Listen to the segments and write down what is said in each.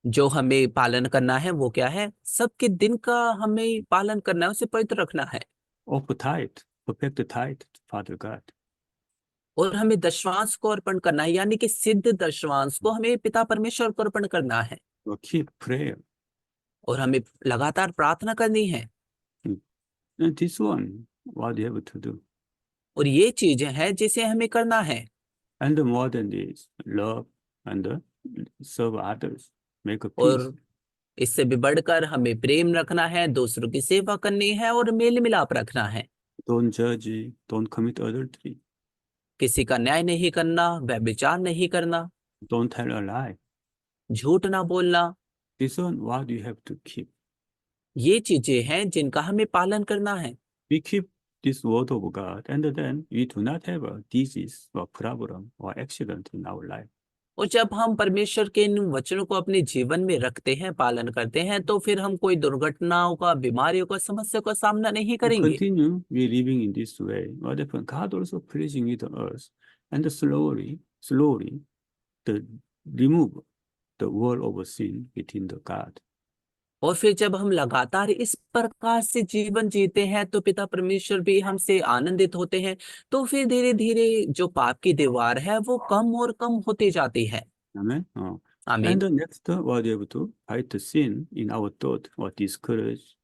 जो हमें पालन करना है वो क्या है? सबके दिन का हमें पालन करना है, उसे पवित्र रखना है। Offer tithe, perfect tithe to Father God. और हमें दशवांश को अर्पण करना है, यानी कि सिद्ध दशवांश को हमें पिता परमेश्वर को अर्पण करना है। Or keep prayer. और हमें लगातार प्रार्थना करनी है। And this one, what you have to do. और ये चीजें हैं जिसे हमें करना है। And more than this, love and serve others. Make a peace. और इससे भी बढ़कर हमें प्रेम रखना है, दूसरों की सेवा करनी है और मेल मिलाप रखना है। Don't judge, don't commit adultery. किसी का न्याय नहीं करना, व्यभिचार नहीं करना, Don't tell a lie. झूठ ना बोलना। This one, what you have to keep. ये चीजें हैं जिनका हमें पालन करना है। We keep this word of God, and then we do not have a disease or problem or accident in our life. और जब हम परमेश्वर के इन वचनों को अपने जीवन में रखते हैं, पालन करते हैं, तो फिर हम कोई दुर्घटनाओं का, बीमारियों का, समस्या का सामना नहीं We करेंगे। continue we living in this way. What happened? God also pleasing with us, and slowly, the remove the wall of sin between the God. और फिर जब हम लगातार इस प्रकार से जीवन जीते हैं तो पिता परमेश्वर भी हमसे आनंदित होते हैं। तो फिर धीरे धीरे जो पाप की दीवार है वो कम और कम होती जाती है। Amen. And आमीन। the next, what you have to fight the sin in our thought, or discourage,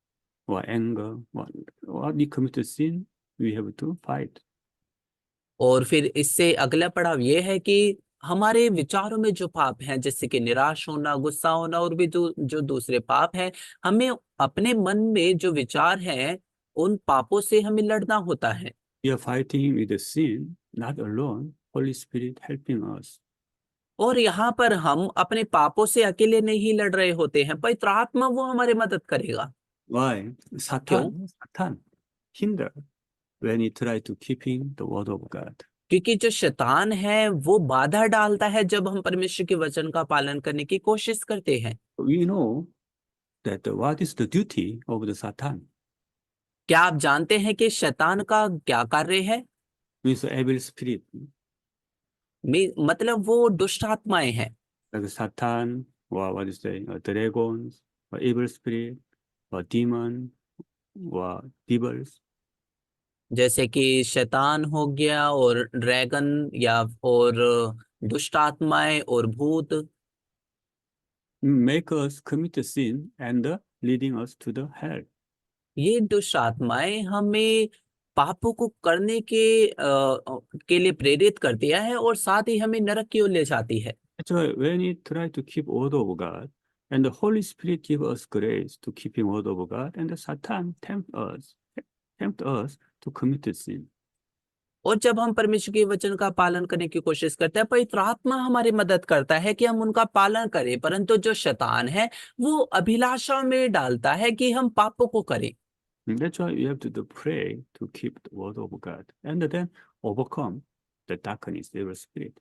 or anger, what we commit the sin, we have to fight. और फिर इससे अगला पड़ाव ये है कि हमारे विचारों में जो पाप हैं, जैसे कि निराश होना, गुस्सा होना और भी जो दूसरे पाप हैं, हमें अपने मन में जो विचार हैं उन पापों से हमें लड़ना होता है। We are fighting with the sin, not alone. Holy Spirit helping us. और यहाँ पर हम अपने पापों से अकेले नहीं लड़ रहे होते हैं, पवित्र आत्मा वो हमारी मदद करेगा। Why? क्यों? Satan hinder when he try to keeping the word of God. क्योंकि जो शैतान है वो बाधा डालता है जब हम परमेश्वर के वचन का पालन करने की कोशिश करते हैं। We know that what is the duty of the Satan? क्या आप जानते हैं कि शैतान का क्या कार्य है? Means evil spirit, मतलब वो दुष्ट आत्माएं हैं। like Satan, or what is say, dragons, or evil spirit, or demon, or devils. जैसे कि शैतान हो गया और ड्रैगन, या और दुष्ट आत्माएं और भूत। Make us commit the sin and leading us to the hell. ये दुष्ट आत्माएं हमें पापों को करने के लिए प्रेरित करती है और साथ ही हमें नरक की ओर ले जाती है। Actually, when we try to keep order of God, and the Holy Spirit give us grace to keeping order of God, and the Satan tempt us to commit the sin. और जब हम परमेश्वर के वचन का पालन करने की कोशिश करते हैं, पवित्र आत्मा हमारी मदद करता है कि हम उनका पालन करें, परंतु जो शैतान है वो अभिलाषा में डालता है कि हम पापों को करें। And that's why we have to pray to keep the word of God, and then overcome the darkness, evil spirit.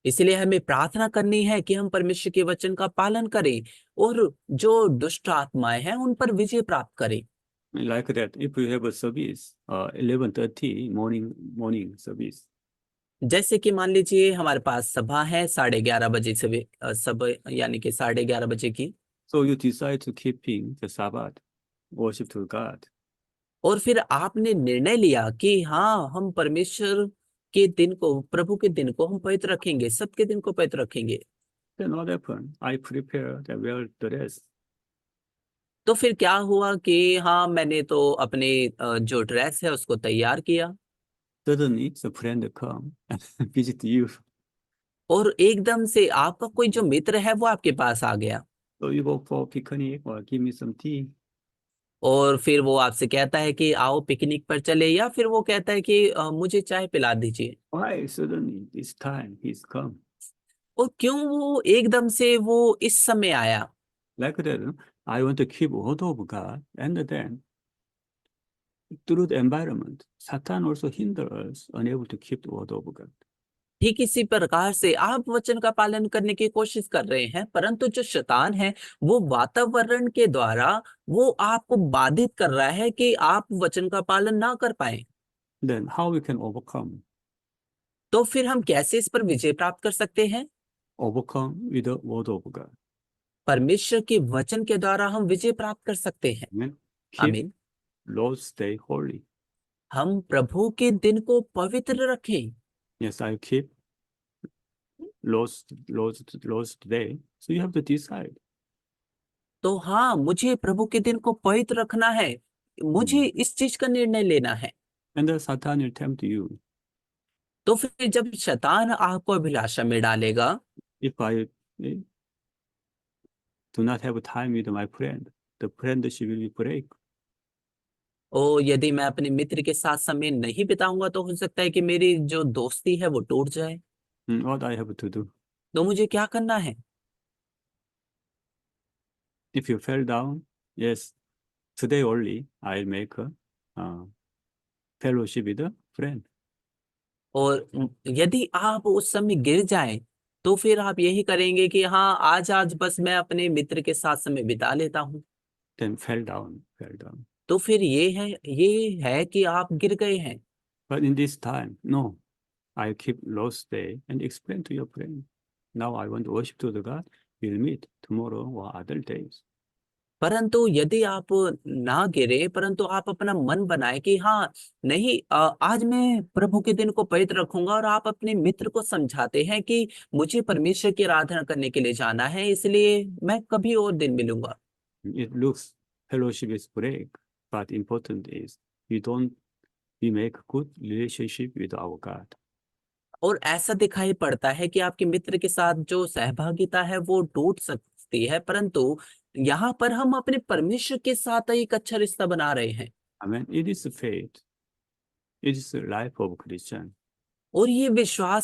इसलिए हमें प्रार्थना करनी है कि हम परमेश्वर के वचन का पालन करें और जो दुष्ट आत्माएं हैं उन पर विजय प्राप्त करें। Like that, if we have a service, 11:30 morning service, जैसे कि मान लीजिए हमारे पास सभा है 11:30 से सब, यानी कि 11:30 की। so you decide to keeping the Sabbath, worship to God. और फिर आपने निर्णय लिया कि हाँ, हम परमेश्वर के दिन को, प्रभु के दिन को हम पवित्र रखेंगे, सबके दिन को पवित्र रखेंगे। Then what happened? I prepare the well dress. तो फिर क्या हुआ कि हाँ, मैंने तो अपने जो ड्रेस है उसको तैयार किया। Suddenly, the friend come and visit you. और एकदम से आपका कोई जो मित्र है वो आपके पास आ गया। So you go for picnic or give me some tea. और फिर वो आपसे कहता है कि आओ पिकनिक पर चले, या फिर वो कहता है कि मुझे चाय पिला दीजिए। Why suddenly this time he's come? और क्यों वो एकदम से वो इस समय आया? Like that, I want to keep word of God, and then through the environment, Satan also hinder us unable to keep the word of God. ठीक इसी प्रकार से आप वचन का पालन करने की कोशिश कर रहे हैं, परंतु जो शैतान है वो वातावरण के द्वारा वो आपको बाधित कर रहा है कि आप वचन का पालन ना कर पाए। Then how we can overcome? तो फिर हम कैसे इस पर विजय प्राप्त कर सकते हैं? Overcome with the word of God. परमेश्वर के वचन के द्वारा हम विजय प्राप्त कर सकते हैं। Amen. Keep आमीन। Lord's Day holy. हम प्रभु के दिन को पवित्र रखें। Yes, I keep Lord's Day. So you have to decide. तो हाँ, मुझे प्रभु के दिन को पवित्र रखना है, मुझे इस चीज का निर्णय लेना है। And the Satan will tempt you. तो फिर जब शैतान आपको अभिलाषा में डालेगा, If I do not have time with my friend, the friendship will break. ओ यदि मैं अपने मित्र के साथ समय नहीं बिताऊंगा तो हो सकता है कि मेरी जो दोस्ती है वो टूट जाए। What I have to do? तो मुझे क्या करना है? If you fell down, yes, today only I'll make a fellowship with a friend. और यदि आप उस समय गिर जाएं तो फिर आप यही करेंगे कि हाँ, आज आज बस मैं अपने मित्र के साथ समय बिता लेता हूँ। Then fell down. तो फिर ये है कि आप गिर गए हैं। But in this time, no, I keep Lord's Day and explain to your friend. Now I want to worship to the God. We'll meet tomorrow or other days. परंतु यदि आप ना गिरे, परंतु आप अपना मन बनाए कि हाँ, नहीं, आज मैं प्रभु के दिन को पवित्र रखूंगा, और आप अपने मित्र को समझाते हैं कि मुझे परमेश्वर की आराधना करने के लिए जाना है, इसलिए मैं कभी और दिन मिलूंगा। It looks fellowship is break, but important is we make good relationship with our God. और ऐसा दिखाई पड़ता है कि आपके मित्र के साथ जो सहभागिता है वो टूट सकती है, परंतु यहाँ पर हम अपने परमेश्वर के साथ एक अच्छा रिश्ता बना रहे हैं। Amen. It is faith. It is the life of Christian. और ये विश्वास